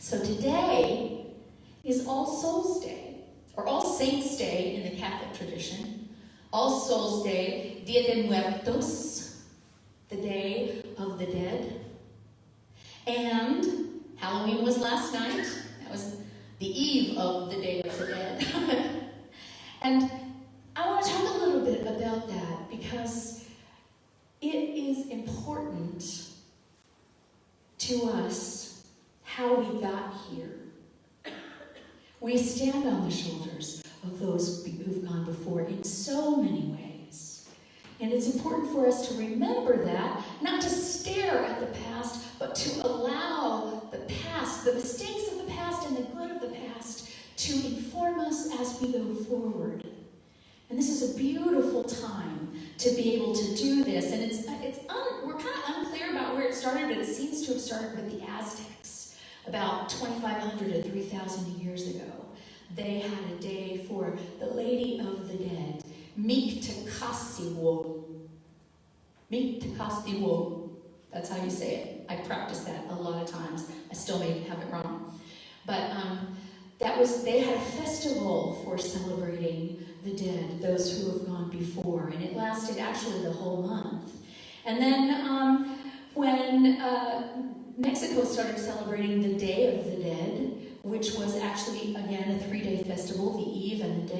So today is All Souls Day, or All Saints Day in the Catholic tradition. All Souls Day, Dia de Muertos, the Day of the Dead. And Halloween was last night. That was the eve of the Day of the Dead. And I want to talk a little bit about that because it is important to us how we got here. We stand on the shoulders of those who've gone before in so many ways. And it's important for us to remember that, not to stare at the past, but to allow the past, the mistakes of the past and the good of the past, to inform us as we go forward. And this is a beautiful time to be able to do this. And we're kind of unclear about where it started, but it seems to have started with the Aztecs about 2,500 to 3,000 years ago. They had a day for the Lady of the Dead, Mictlantecuhtli. Mictlantecuhtli. That's how you say it. I practiced that a lot of times. I still may have it wrong. But they had a festival for celebrating the dead, those who have gone before, and it lasted actually the whole month. And then when Mexico started celebrating the Day of the Dead, which was actually, again, a 3-day festival, the eve and the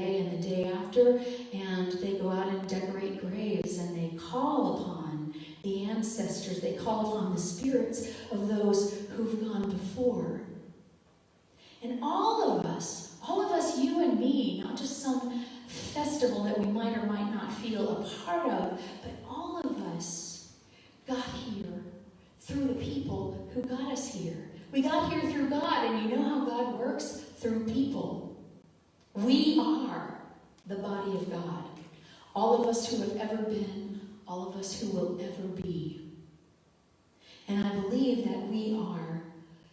day after, and they go out and decorate graves, and they call upon the ancestors, they call upon the spirits of those who've gone before. And all of us, you and me, not just some festival that we might or might not feel a part of, but all of us got here through the people who got us here. We got here through God, and you know how God works? Through people. We are the body of God. All of us who have ever been, all of us who will ever be. And I believe that we are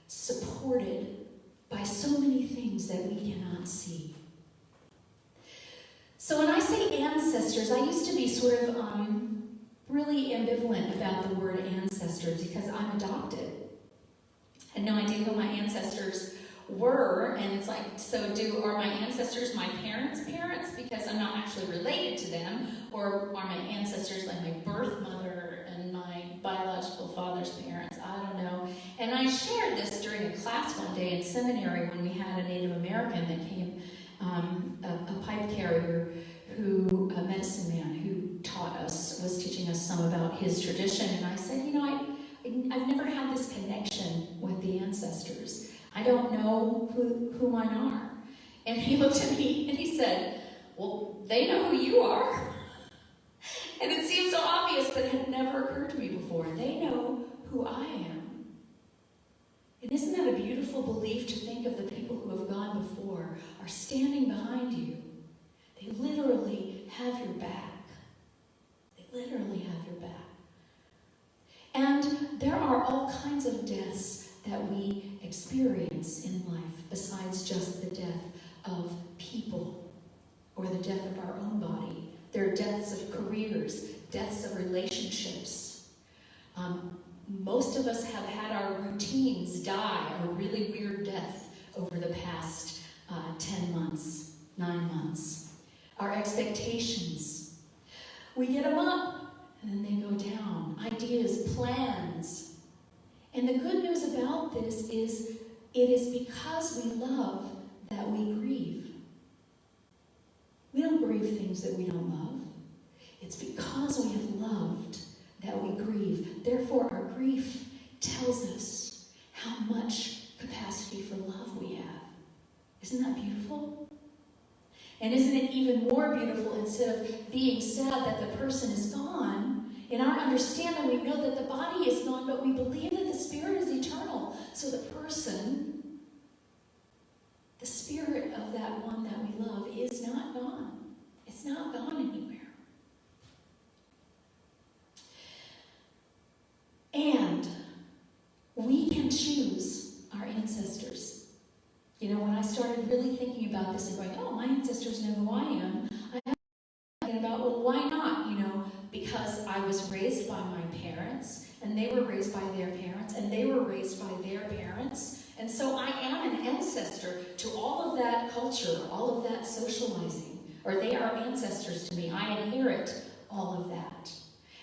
supported by so many things that we cannot see. So when I say ancestors, I used to be sort of really ambivalent about the word ancestors because I'm adopted. I had no idea who my ancestors were, and it's like, so are my ancestors my parents' parents because I'm not actually related to them, or are my ancestors like my birth mother and my biological father's parents? I don't know. And I shared this during a class one day in seminary when we had a Native American that came, a pipe carrier, a medicine man who was teaching us some about his tradition. And I said, I've never had this connection with the ancestors. I don't know who mine are. And he looked at me and he said, well, they know who you are. And it seemed so obvious, but it had never occurred to me before. They know who I am. And isn't that a beautiful belief to think of the people who have gone before are standing behind you? They literally have your back. They literally have your back. And there are all kinds of deaths that we experience in life besides just the death of people or the death of our own body. There are deaths of careers, deaths of relationships. Most of us have had our routines die a really weird death over the past 10 months, 9 months. Our expectations, we get them up and then they go down. Ideas, plans. And the good news about this is it is because we love that we grieve. We don't grieve things that we don't love. It's because we have loved that we grieve. Therefore, our grief tells us how much capacity for love we have. Isn't that beautiful? And isn't it even more beautiful, instead of being sad that the person is gone, in our understanding we know that the body is gone, but we believe that the spirit is eternal. So the person, the spirit of that one that we love, is not gone. It's not gone anywhere. And we can choose our ancestors. When I started really thinking about this and going, oh, my ancestors know who I am, I was thinking about, well, why not? Because I was raised by my parents, and they were raised by their parents, and they were raised by their parents, and so I that culture, all of that socializing, or they are ancestors to me. I inherit all of that.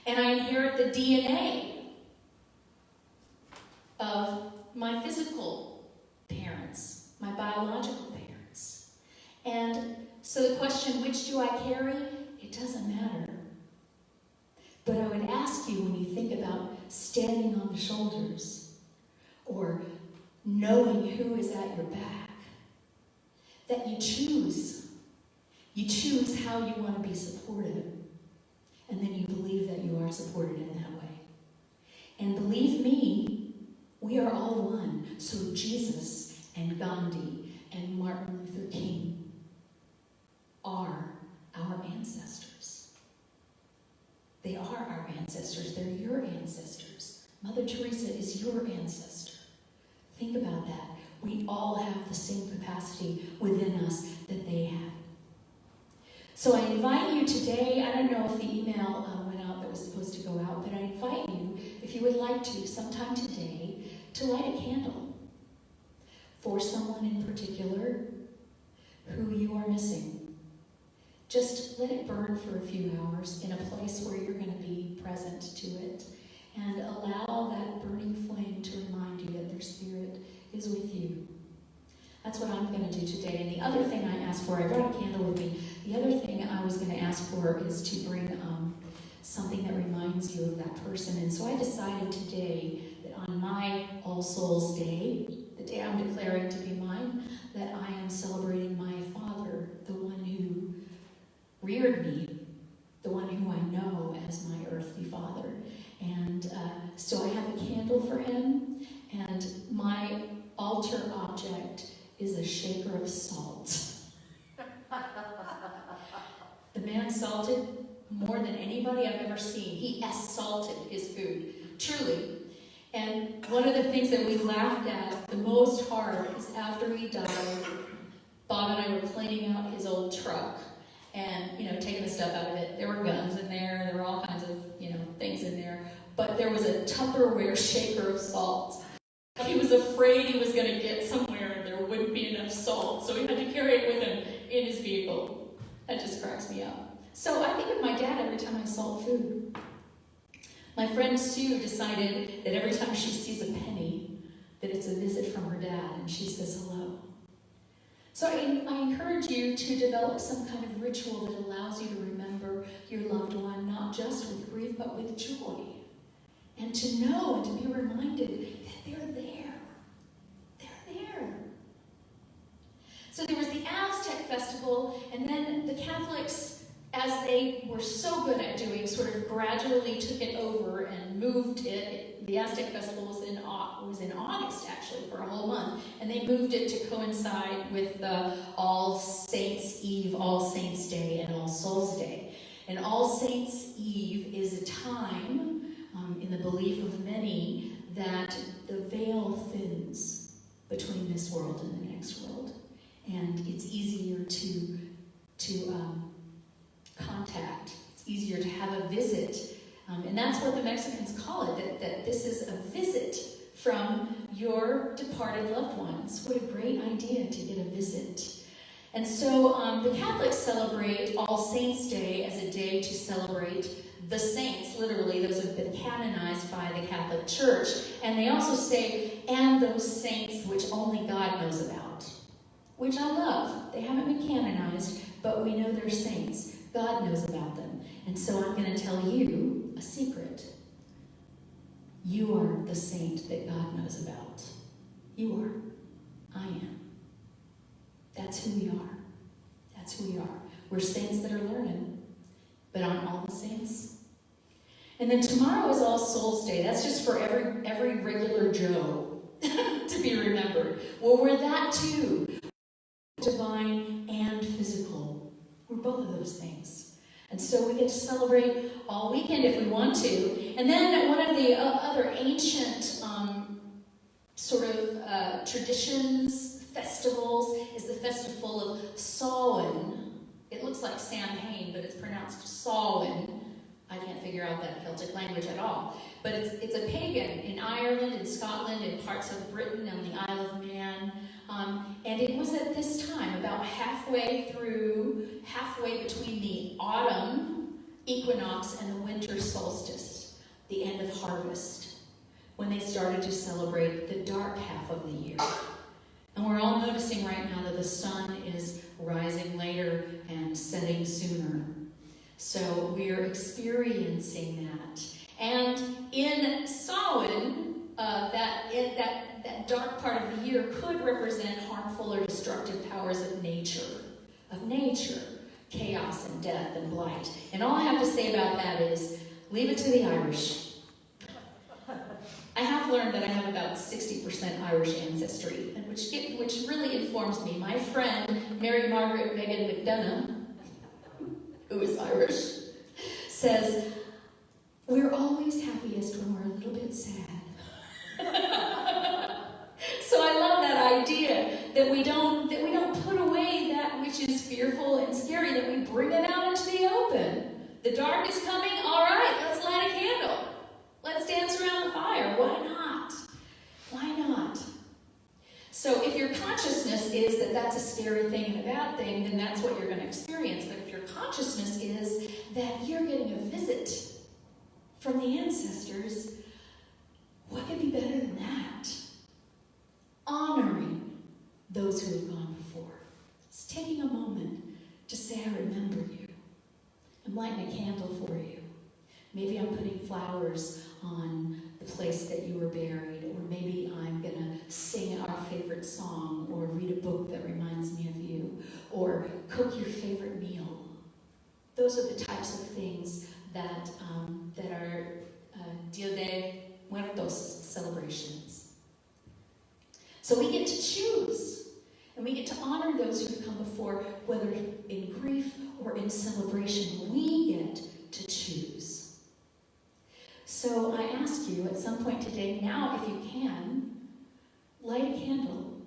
And I inherit the DNA of my physical parents, my biological parents. And so the question, which do I carry? It doesn't matter. But I would ask you, when you think about standing on the shoulders or knowing who is at your back, that you choose. You choose how you want to be supported. And then you believe that you are supported in that way. And believe me, we are all one. So Jesus and Gandhi and Martin Luther King are our ancestors. They are our ancestors. They're your ancestors. Mother Teresa is your ancestor. Think about that. We all have the same capacity within us that they had. So I invite you today, I don't know if the email went out that was supposed to go out, but I invite you, if you would like to, sometime today, to light a candle for someone in particular who you are missing. Just let it burn for a few hours in a place where you're going to be present to it, and allow that burning flame to remind you that their spirit is with you. That's what I'm going to do today. And the other thing I asked for, I brought a candle with me. The other thing I was going to ask for is to bring something that reminds you of that person. And so I decided today that on my All Souls Day, the day I'm declaring to be mine, that I am celebrating my father, the one who reared me, the one who I know as my earthly father. And so I have a candle for him, and my altar object is a shaker of salt. The man salted more than anybody I've ever seen. He salted his food, truly. And one of the things that we laughed at the most hard is after he died, Bob and I were cleaning out his old truck and, taking the stuff out of it. There were guns in there, there were all kinds of, things in there. But there was a Tupperware shaker of salt. He was afraid he was going to get somewhere and there wouldn't be enough salt, so he had to carry it with him in his vehicle. That just cracks me up. So I think of my dad every time I salt food. My friend Sue decided that every time she sees a penny, that it's a visit from her dad, and she says hello. So I encourage you to develop some kind of ritual that allows you to remember your loved one, not just with grief, but with joy. And to know and to be reminded that they're there. They're there. So there was the Aztec festival, and then the Catholics, as they were so good at doing, sort of gradually took it over and moved it. The Aztec festival was in August, actually, for a whole month, and they moved it to coincide with All Saints Eve, All Saints Day, and All Souls Day. And All Saints Eve is a time, in the belief of many, that the veil thins between this world and the next world, and it's easier to contact. It's easier to have a visit, and that's what the Mexicans call it. That this is a visit from your departed loved ones. What a great idea to get a visit. And so the Catholics celebrate All Saints Day as a day to celebrate the saints, literally those who have been canonized by the Catholic Church. And they also say, and those saints which only God knows about, which I love. They haven't been canonized, but we know they're saints. God knows about them. And so I'm going to tell you a secret. You are the saint that God knows about. You are. I am. That's who we are. That's who we are. We're saints that are learning, but aren't all the saints? And then tomorrow is All Souls Day. That's just for every regular Joe to be remembered. Well, we're that too. Divine and physical. We're both of those things. And so we get to celebrate all weekend if we want to. And then one of the other ancient traditions, festivals, is the festival of Samhain. It looks like Samhain, but it's pronounced Samhain. I can't figure out that Celtic language at all. But it's a pagan in Ireland, in Scotland, in parts of Britain, on the Isle of Man. And And it was at this time, about halfway between the autumn equinox and the winter solstice, the end of harvest, when they started to celebrate the dark half of the year. And we're all noticing right now that the sun is rising later and setting sooner. So we're experiencing that. And in Samhain, that dark part of the year could represent harmful or destructive powers of nature, chaos and death and blight. And all I have to say about that is, leave it to the Irish. I have learned that I have about 60% Irish ancestry, and which really informs me. My friend, Mary Margaret Megan McDonough, who is Irish, says, we're always happiest when we're a little bit sad. So I love that idea that we don't put away that which is fearful and scary, that we bring it out into the open. The dark is coming, all right, let's light a candle. Let's dance around the fire. Why not? Why not? So if your consciousness is that that's a scary thing and a bad thing, then that's what you're going to experience. But if your consciousness is that you're getting a visit from the ancestors, what could be better than that? Honoring those who have gone before. It's taking a moment to say, I remember you. I'm lighting a candle for you. Maybe I'm putting flowers on the place that you were buried, or maybe I'm going to sing our favorite song, or read a book that reminds me of you, or cook your favorite meal. Those are the types of things that are Dia de Muertos celebrations. So we get to choose, and we get to honor those who've come before, whether in grief or in celebration. We get to choose. So I ask you at some point today, now if you can, light a candle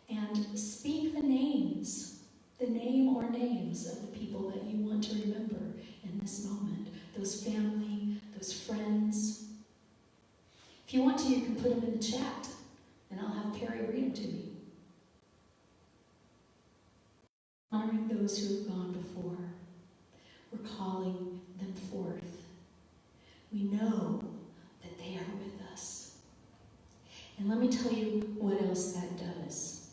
and speak the name or names of the people that you want to remember in this moment. Those family, those friends. If you want to, you can put them in the chat, and I'll have Perry read them to me. Honoring those who have gone before. We're calling them forth. We know that they are with us. And let me tell you what else that does.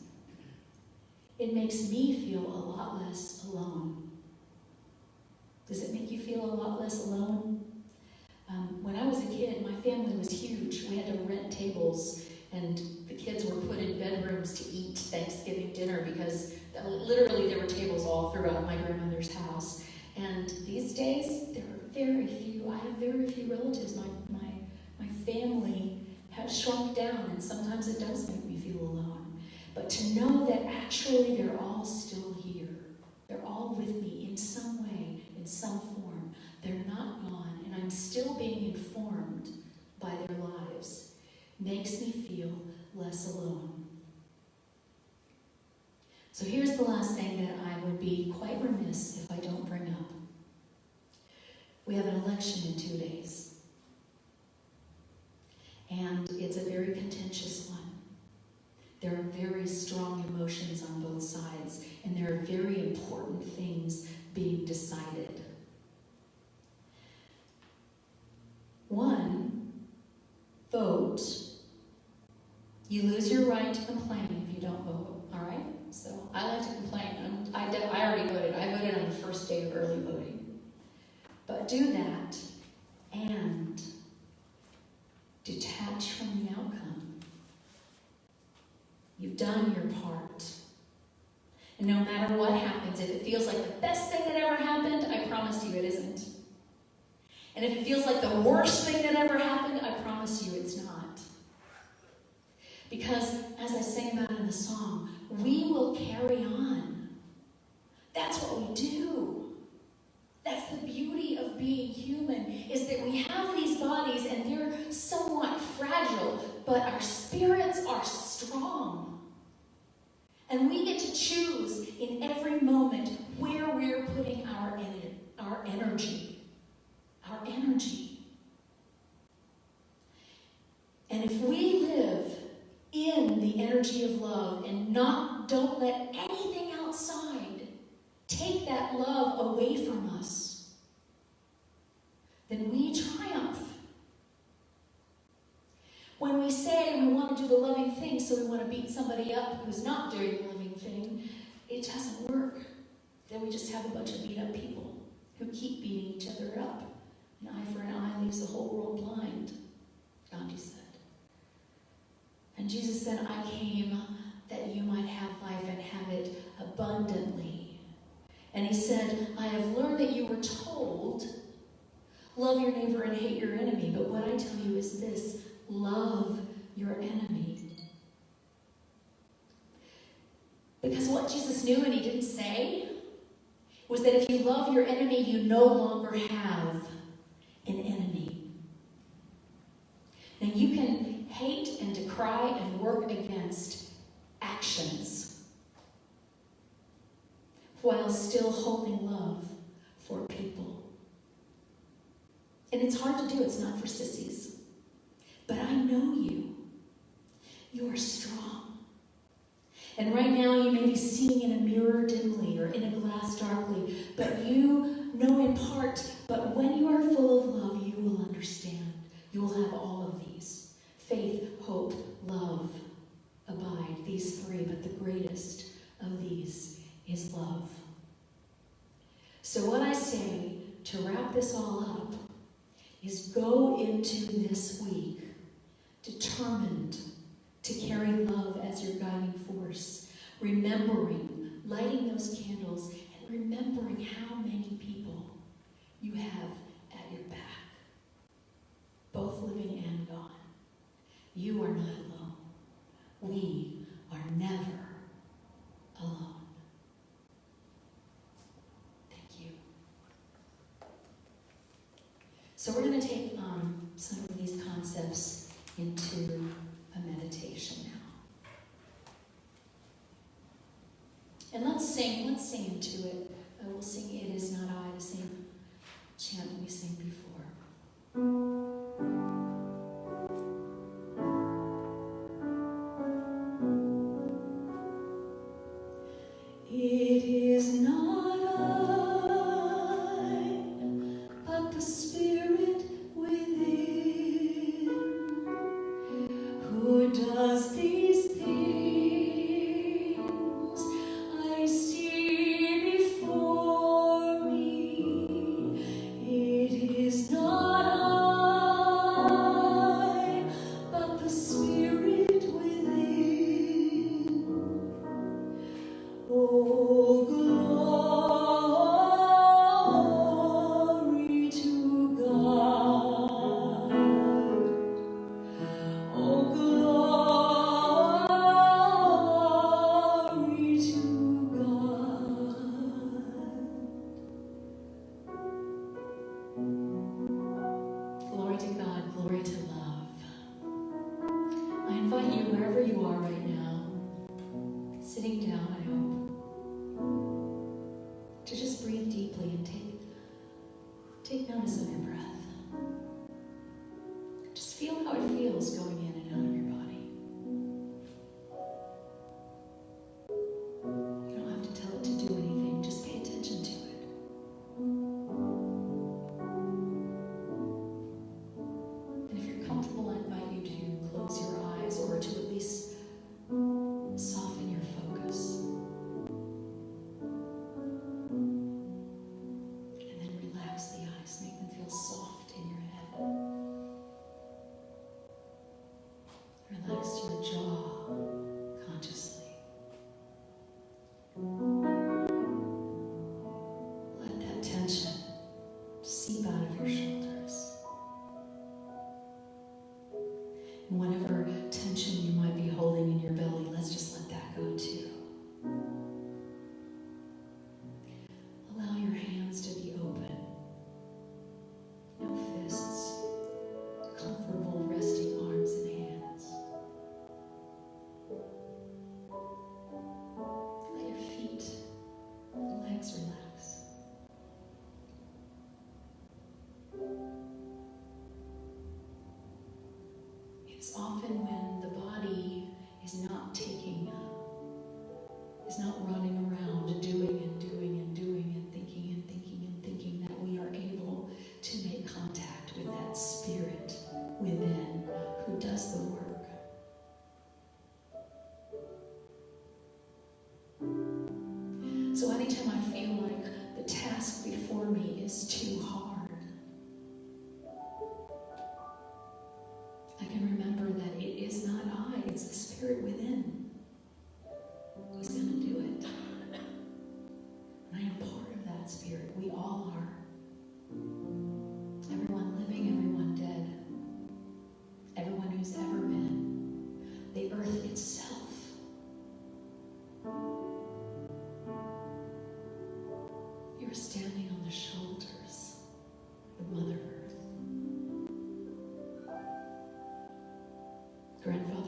It makes me feel a lot less alone. Does it make you feel a lot less alone? When I was a kid, my family was huge. We had to rent tables, and the kids were put in bedrooms to eat Thanksgiving dinner because literally there were tables all throughout my grandmother's house. And these days, there are very few. I have very few relatives. My family has shrunk down, and sometimes it does make me feel alone. But to know that actually they're all still here. They're all with me in some way, in some form. They're not gone, and I'm still being informed by their lives. Makes me feel less alone. So here's the last thing that I would be quite remiss if I don't bring up. We have an election in 2 days. And it's a very contentious one. There are very strong emotions on both sides, and there are very important things being decided. One, vote. You lose your right to complain if you don't vote, all right? So I like to complain. I already voted. I voted on the first day of early voting. But do that and detach from the outcome. You've done your part. And no matter what happens, if it feels like the best thing that ever happened, I promise you it isn't. And if it feels like the worst thing that ever happened, I promise you it's not. Because, as I sang about in the song, we will carry on. That's what we do. That's the beauty of being human, is that we have these bodies and they're somewhat fragile, but our spirits are strong. And we get to choose in every moment where we're putting our energy. Our energy. And if we live in the energy of love and don't let anything outside take that love away from us, then we triumph. When we say we want to do the loving thing, so we want to beat somebody up who's not doing the loving thing, it doesn't work. Then we just have a bunch of beat up people who keep beating each other up. An eye for an eye leaves the whole world blind, Gandhi said. And Jesus said, I came that you might have life and have it abundantly. And he said, I have learned that you were told, love your neighbor and hate your enemy. But what I tell you is this, love your enemy. Because what Jesus knew and he didn't say was that if you love your enemy, you no longer have an enemy. Now you can hate and decry and work against actions while still holding love for people. And it's hard to do, it's not for sissies. But I know you. You are strong. And right now you may be seeing in a mirror dimly or in a glass darkly, but you know in part. But when you are full of love, you will understand. You will have all of these. Faith, hope, love, abide. These three, but the greatest of these is love. So what I say to wrap this all up is go into this week determined to carry love as your guiding force, remembering, lighting those candles, and remembering how many people you have at your back, both living and gone. You are not alone. We are never alone. Thank you. So we're going to take some of these concepts into a meditation now. And let's sing into it. We'll sing It Is Not I, the same chant we sang before. It is not I, but the Spirit within, who does these things I see before me. It is not I, but the Spirit within. Oh, glory to God. Oh, glory to God. Glory to God, glory to love. I invite you, wherever you are right now, sitting down, I hope, to just breathe deeply and take notice of your breath. Just feel how it feels going in and out of your body. You don't have to tell it to do anything, just pay attention to it. And if you're comfortable, I invite you to close your eyes or to at least soften your focus. And then relax the eyes, make them feel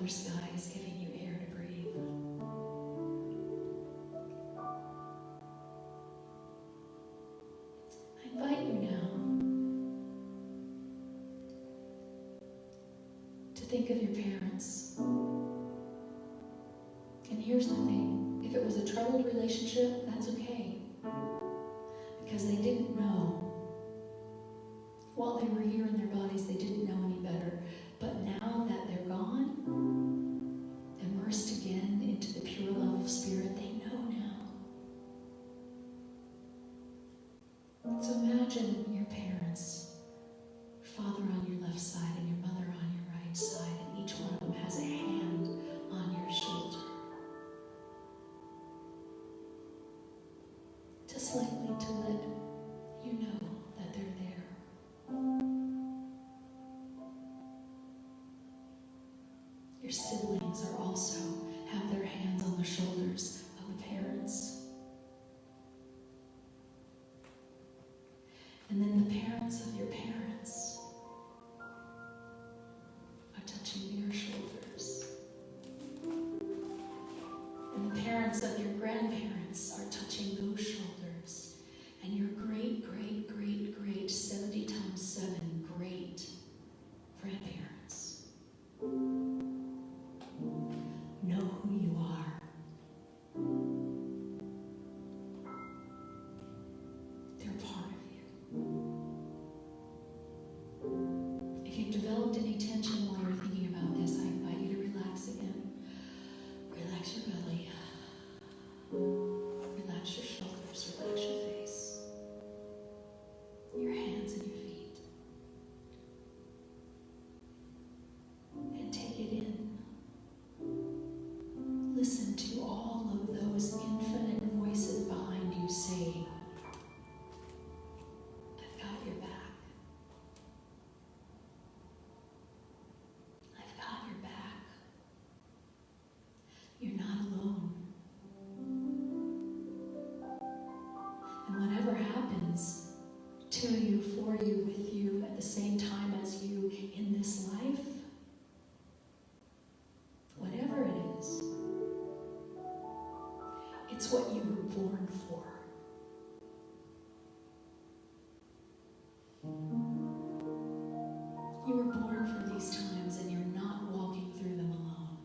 Father Sky is giving you air to breathe. I invite you now to think of your parents. And here's the thing, if it was a troubled relationship, that's okay. Because they didn't know. While they were here in their bodies, they didn't know any better. But now that they're gone, immersed again into the pure love of spirit, they know now. So imagine your parents, your father on your left side and your mother on your right side, and each one of them has a hand on your shoulder. Just lightly to let you know that they're there. Your siblings are also have their hands on the shoulders of the parents. And then the parents of your parents are touching their shoulders. And the parents of your grandparents are touching those shoulders. And your great, great, great, great 70 times 7 great grandparents know who you are. They're part of you. If you've developed any tension while you're thinking about this, I invite you to relax again. Relax your belly. Relax your shoulders. Relax your face. Your hands and your feet. And take it in. Listen to all of those infinite voices behind you saying, I've got your back. I've got your back. You're not alone. And whatever happens to you, for you, with you, at the same time as you in this life, whatever it is, it's what you were born for. You were born for these times, and you're not walking through them alone.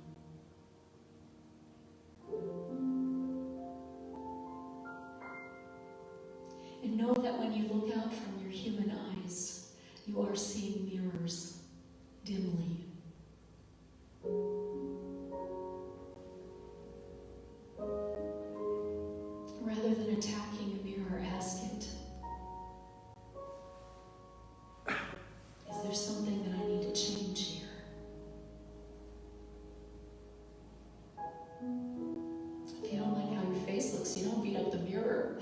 And know that when you look out from your human eyes, you are seeing mirrors dimly. Rather than attacking a mirror, ask it, is there something that I need to change here? If you don't like how your face looks, you don't beat up the mirror.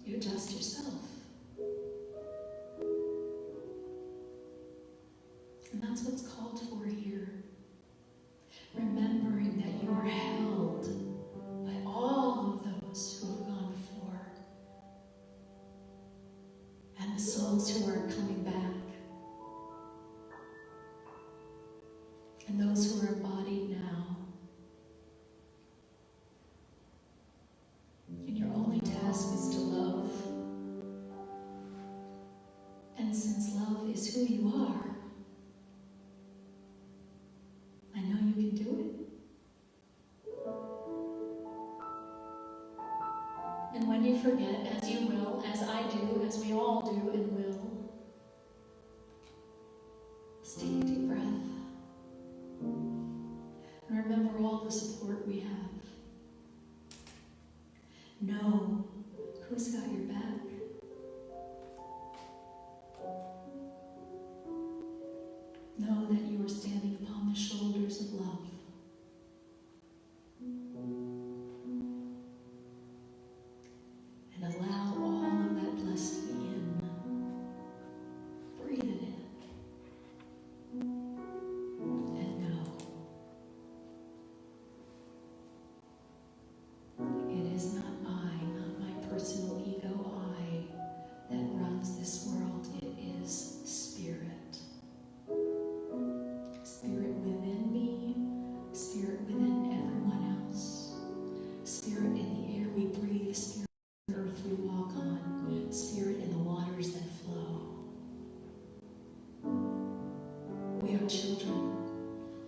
You adjust yourself. And that's what's called for here. Remembering that you are held by all of those who have gone before. And the souls who are coming back. And those who are embodied now. And your only task is to love. And since love is who you are, I know you can do it. And when you forget, as you will, as I do, as we all do and will, let's take a deep breath. And remember all the support we have. Know who's got your back. Know that you are standing upon the shoulders of love. And allow all of that blessing in. Breathe it in. And know. It is not I, not my personal ego I, that runs this world. We are children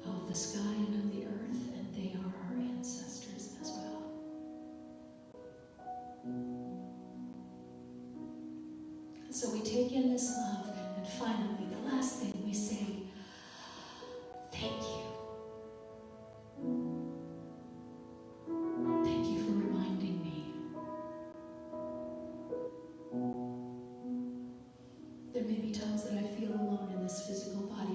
of the sky and of the earth, and they are our ancestors as well. And so we take in this love, and finally, the last thing we say, thank you. Thank you for reminding me. There may be times that I feel alone in this physical body,